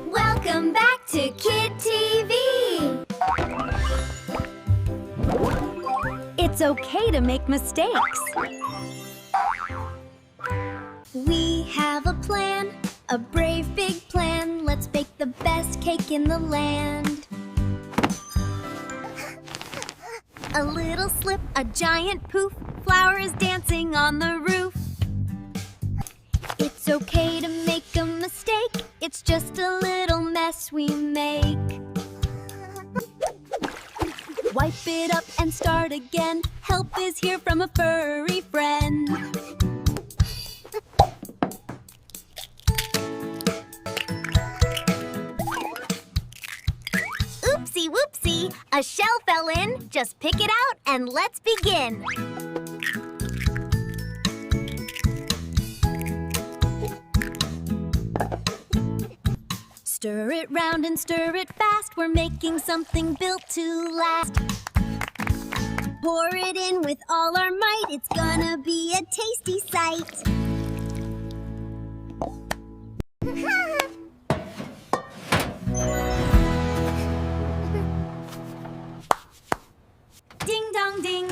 Welcome back to Kid TV! It's okay to make mistakes. We have a plan, a brave big plan. Let's bake the best cake in the land. A little slip, a giant poof, flowers dancing on the roof. It's okay to make a mistake, it's just a little mess we make. Wipe it up and start again, help is here from a furry friend. Oopsie whoopsie, a shell fell in. Just pick it out and let's begin. Stir it round and stir it fast. We're making something built to last. Pour it in with all our might. It's gonna be a tasty sight. Ding dong ding.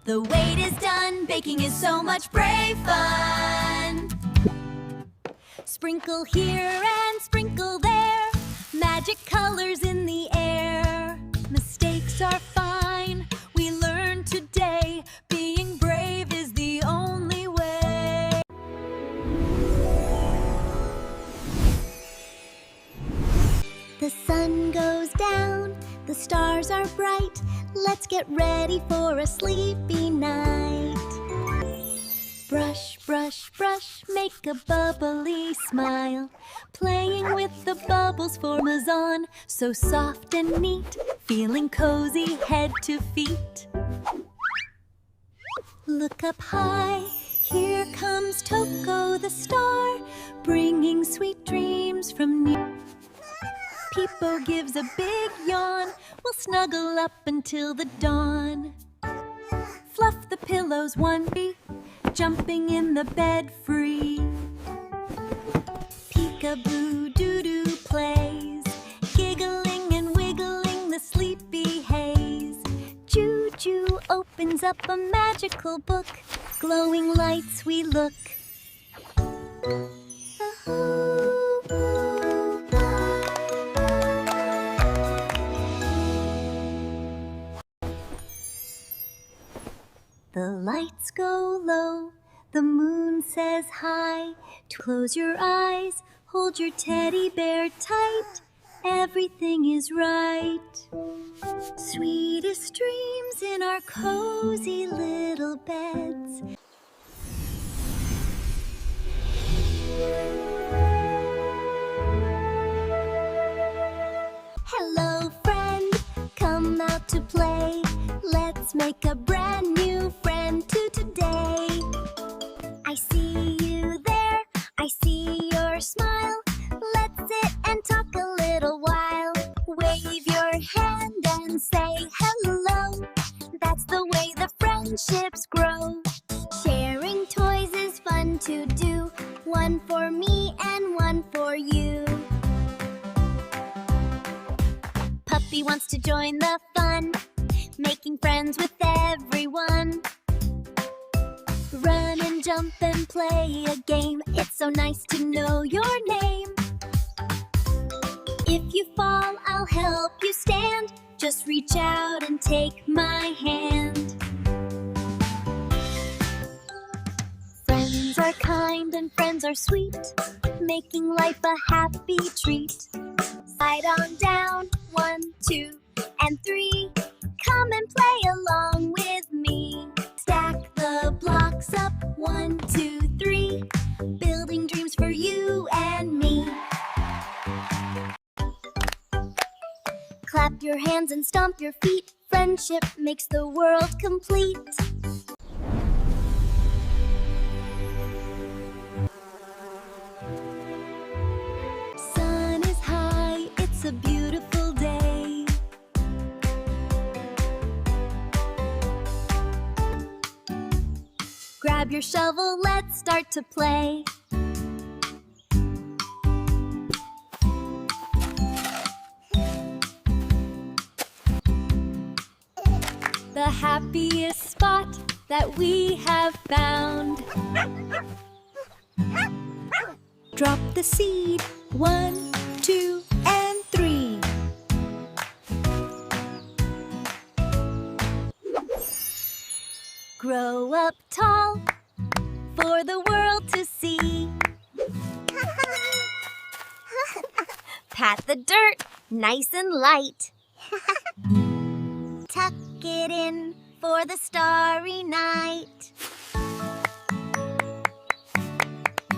The wait is done. Baking is so much brave fun. Sprinkle here and sprinkle there. Magic colors in the air. Mistakes are fine. We learn today. Being brave is the only way. The sun goes down. The stars are bright. Let's get ready for a sleepy night. Brush, brush, brush, make a bubbly smile. Playing with the bubbles form a zon, so soft and neat, feeling cozy head to feet. Look up high, here comes Toko the star, bringing sweet dreams from near. Peepo gives a big yawn, we'll snuggle up until the dawn. Fluff the pillows one feet, jumping in the bed free. Peekaboo Dudu plays, giggling and wiggling the sleepy haze. Juju opens up a magical book, glowing lights we look. The lights go low, the moon says hi. Close your eyes, hold your teddy bear tight. Everything is right. Sweetest dreams in our cozy little beds. Hello, friend, come out to play. Let's make a brand new friend to today. I see you there, I see your smile. Let's sit and talk a little while. Wave your hand and say hello. That's the way the friendships grow. Sharing toys is fun to do. One for me and one for you. Puppy wants to join the fun, making friends with everyone. Run and jump and play a game. It's so nice to know your name. If you fall, I'll help you stand. Just reach out and take my hand. Friends are kind and friends are sweet, making life a happy treat. Slide on down, 1, 2, and 3. Come and play along with me. Stack the blocks up, 1, 2, 3. Building dreams for you and me. Clap your hands and stomp your feet. Friendship makes the world complete. Sun is high, it's a beautiful day. Grab Grab your shovel, let's start to play. The happiest spot that we have found. Drop the seed, 1, 2, and 3. Grow up tall for the world to see. Pat the dirt, nice and light. Tuck it in for the starry night.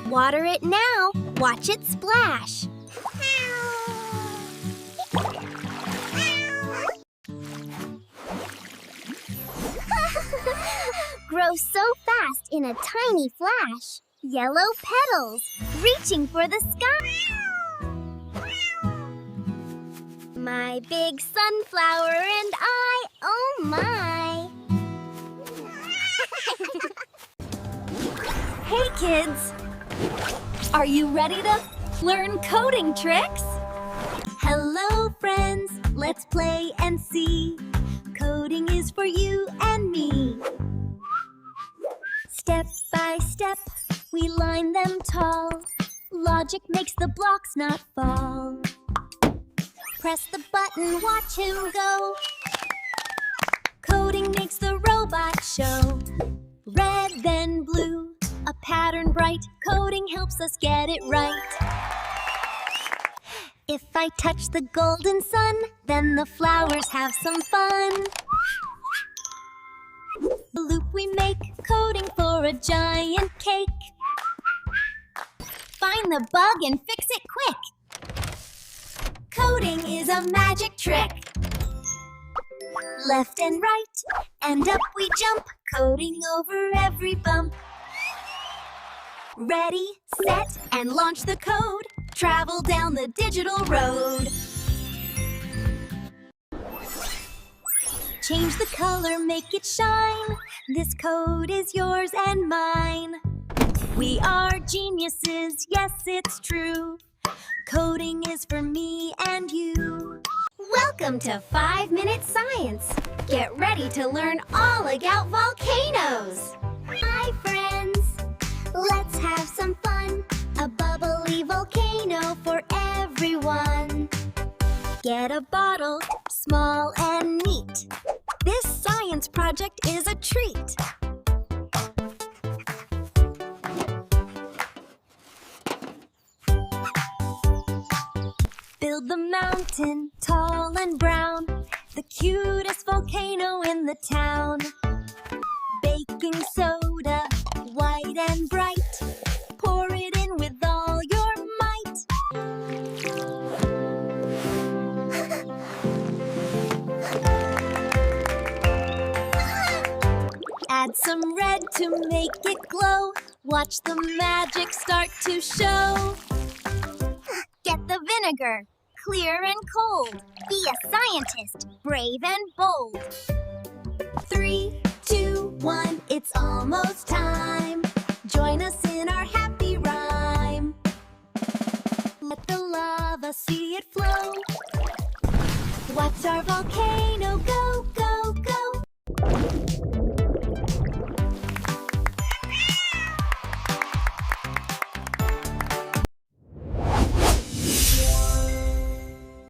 Water it now, watch it splash. Grow so fast in a tiny flash. Yellow petals, reaching for the sky. My big sunflower and I, oh my. Hey kids, are you ready to learn coding tricks? Hello friends, let's play and see. Coding is for you and me. Step by step, we line them tall. Logic makes the blocks not fall. Press the button, watch him go. Coding makes the robot show. Red, then blue, a pattern bright. Coding helps us get it right. If I touch the golden sun, then the flowers have some fun. The loop we make, coding for a giant cake. Find the bug and fix it quick. Coding is a magic trick. Left and right, and up we jump, coding over every bump. Ready, set, and launch the code. Travel down the digital road. Change the color, make it shine. This code is yours and mine. We are geniuses, yes, it's true. Coding is for me and you. Welcome to 5-Minute Science. Get ready to learn all about volcanoes. Hi, friends. Let's have some fun. A bubbly volcano for everyone. Get a bottle, small and neat. This science project is a treat. Build the mountain, tall and brown, the cutest volcano in the town. Baking soda, white and bright, pour it in with all your might. Add some red to make it glow. Watch the magic start to show. Get the vinegar, clear and cold. Be a scientist, brave and bold. 3, 2, 1, it's almost time. Join us in our happy rhyme. Let the lava see it flow. Watch our volcano